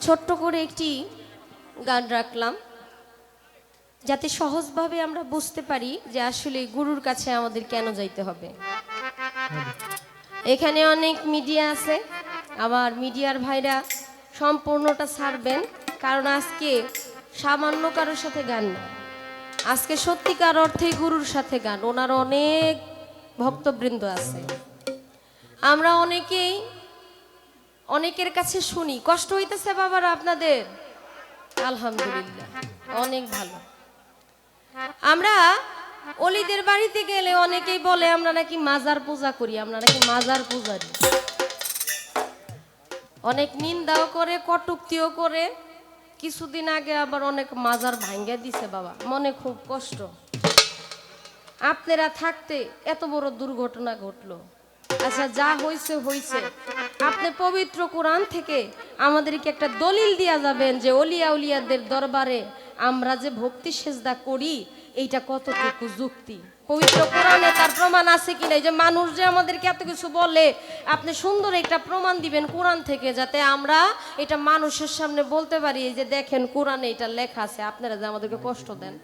ছোট্ট করে একটি গান রাখলাম যাতে সহজভাবে আমরা বুঝতে পারি যে আসলে গুরুর কাছে আমাদের কেন যাইতে হবে। এখানে অনেক মিডিয়া আছে, আমার মিডিয়ার ভাইরা সম্পূর্ণটা ছাড়বেন, কারণ আজকে সামান্য কারোর সাথে গান না, আজকে সত্যিকার অর্থেই গুরুর সাথে গান। ওনার অনেক ভক্তবৃন্দ আছে, আমরা অনেকেই অনেকের কাছে শুনি। কষ্ট হইতেছে বাবারা আপনাদের? আলহামদুলিল্লাহ, অনেক ভালো। আমরা অলিদের বাড়িতে গেলে অনেকেই বলে আমরা নাকি মাজার পূজা করি, আমরা নাকি মাজার পূজারি। অনেক নিন্দাও করে, কটূক্তিও করে। কিছুদিন আগে আবার অনেক মাজার ভাঙ্গা দিছে বাবা, মনে খুব কষ্ট। আপনারা থাকতে এত বড় দুর্ঘটনা ঘটলো। আচ্ছা, যা হইছে হইছে, আপনি পবিত্র কোরআন থেকে আমাদেরকে একটা দলিল দিয়া যাবেন যে অলিয়া উলিয়াদের দরবারে আমরা যে ভক্তি সেজদা করি এইটা কতটুকু যুক্তি। পবিত্র কোরআনে তার প্রমাণ আছে কিনা? এই যে মানুষ যে আমাদেরকে এত কিছু বলে, আপনি সুন্দর একটা প্রমাণ দিবেন কোরআন থেকে, যাতে আমরা এটা মানুষের সামনে বলতে পারি যে দেখেন কোরআনে এটা লেখা আছে। আপনারা যে আমাদেরকে কষ্ট দেন।